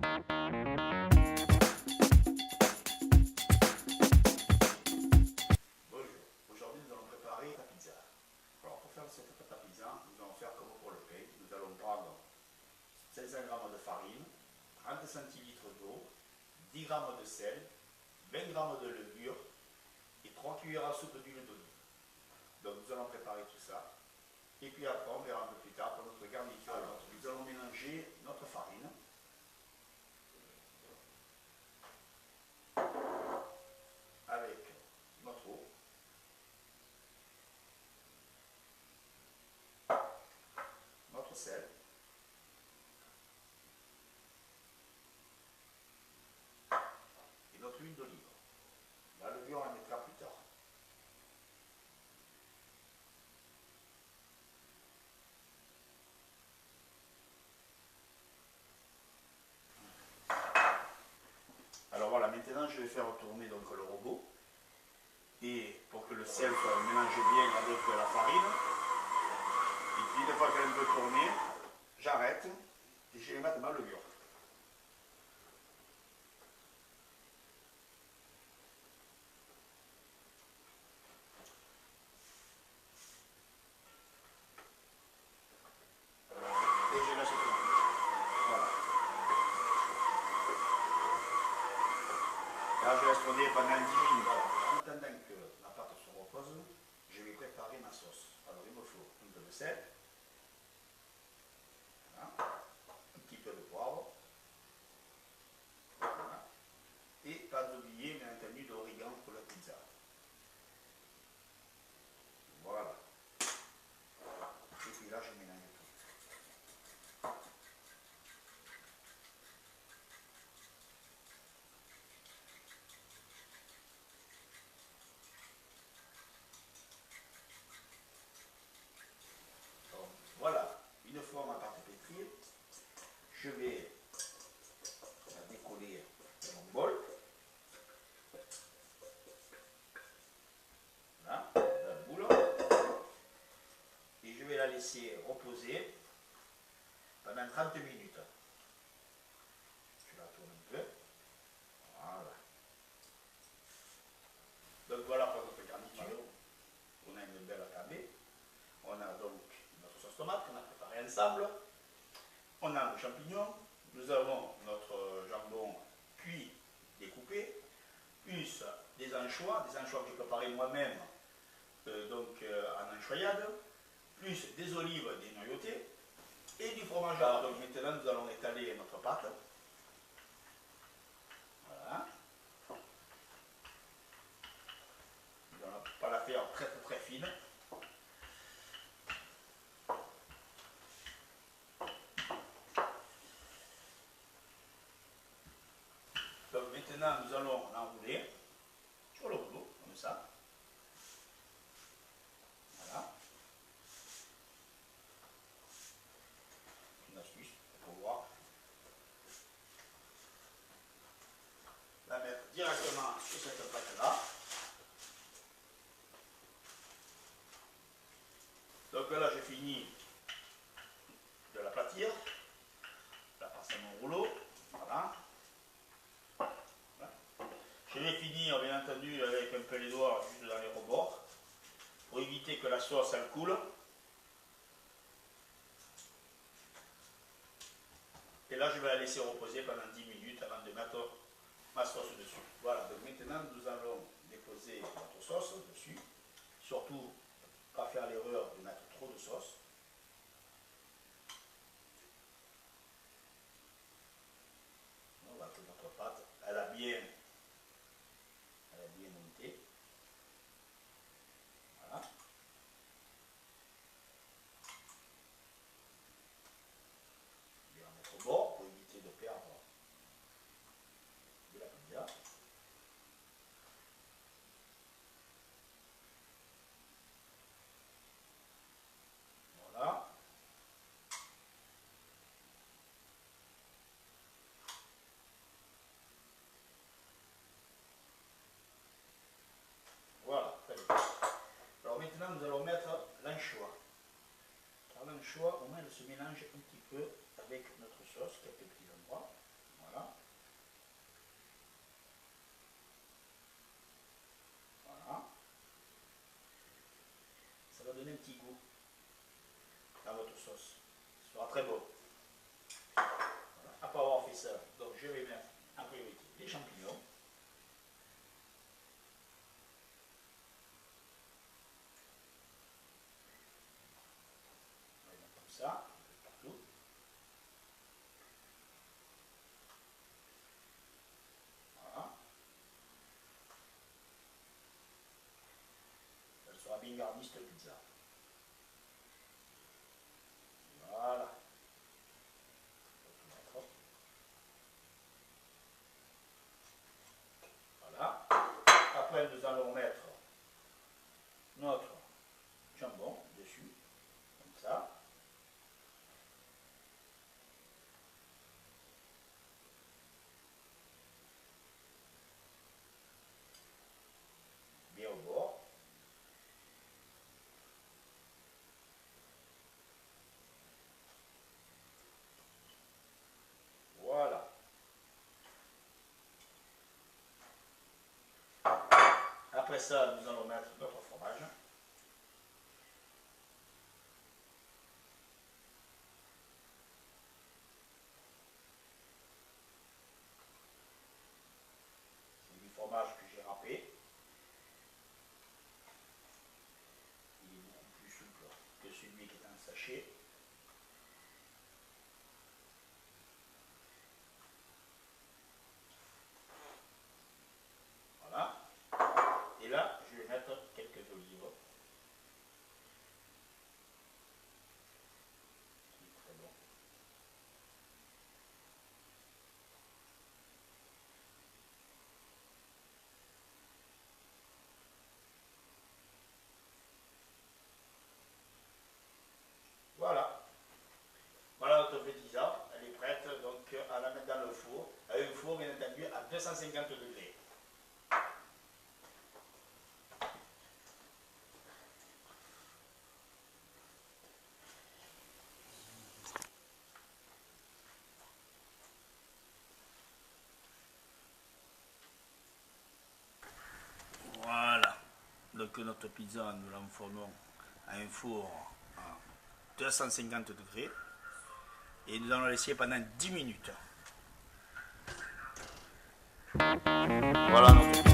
Bonjour, aujourd'hui nous allons préparer la pizza. Alors pour faire cette pâte à pizza, nous allons faire comme pour le pain. Nous allons prendre 500 g de farine, 30 centilitres d'eau, 10 g de sel, 20 g de levure et 3 cuillères à soupe d'huile d'olive. Donc nous allons préparer tout ça. Et puis après on verra un peu plus tard pour notre garniture. Alors nous allons mélanger notre farine avec notre eau, notre sel, et notre huile d'olive. La levure on la mettra plus tard. Alors voilà, maintenant je vais faire tourner donc le robot. Et pour que le sel soit mélangé bien avec la farine. Et puis une fois qu'elle est un peu tournée, j'arrête et je vais mettre ma levure. Et je laisse tourner. Voilà. Là je laisse tourner pendant 10 minutes. Voilà. En attendant que la pâte se repose, je vais préparer ma sauce. Alors il me faut un peu de sel. Voilà. Un petit peu de poivre. Voilà. Et pas d'oublier bien entendu d'origan pour la pizza. Voilà. Et puis là je mélange tout. Donc, voilà, une fois ma pâte pétrie, je vais la décoller dans mon bol. Voilà, la boule. Et je vais la laisser reposer pendant 30 minutes. Je la tourne un peu. Voilà. Donc voilà pour notre garniture. On a une belle atabée. On a donc notre sauce tomate qu'on a préparée ensemble. On a nos champignons. Nous avons notre jambon cuit découpé. Plus des anchois que j'ai préparés moi-même en anchoyade. Plus des olives dénoyautées. Et du fromage. Donc maintenant nous allons étaler notre pâte. Voilà. Nous n'allons pas la faire très fine. Donc maintenant nous allons l'enrouler sur le rouleau, comme ça. Voilà. Une astuce pour pouvoir la mettre directement sur cette pâte-là. Donc là j'ai fini de la pâtir. Je la passe à mon rouleau. Voilà. Je vais finir bien entendu avec un peu les doigts juste dans les rebords pour éviter que la sauce elle coule. Et là je vais la laisser reposer pendant 10 minutes avant de mettre ma sauce dessus. Voilà, donc maintenant nous allons déposer notre sauce dessus. Surtout pas faire l'erreur de mettre trop de sauce. On voit que notre pâte elle a bien monté. Voilà. Je vais la mettre au bord pour éviter de perdre de la pizza. Voilà. Voilà, très bien. Alors maintenant nous allons mettre l'anchois. Alors l'anchois, au moins elle se mélange un petit peu avec notre sauce, quelques petits endroits. Voilà. sauce. Ce sera très beau. Voilà. Après avoir fait ça, donc je vais mettre en priorité les champignons. On va mettre comme ça, partout. Voilà. Elle sera bien garnie cette pizza. Voilà. Voilà. Après, nous allons mettre notre jambon dessus, comme ça. Bien au bord. Voilà. Après ça, nous allons mettre notre fromage. C'est du fromage que j'ai râpé. Il est beaucoup plus souple que celui qui est en sachet. Voilà. Et là, je vais mettre quelques olives. C'est très bon. Voilà. Voilà notre pizza. Elle est prête donc à la mettre dans le four. Avec un four bien entendu à 250 degrés. Voilà. Donc notre pizza, nous l'enfournons à un four à 250 degrés. Et nous allons laisser pendant 10 minutes. Voilà notre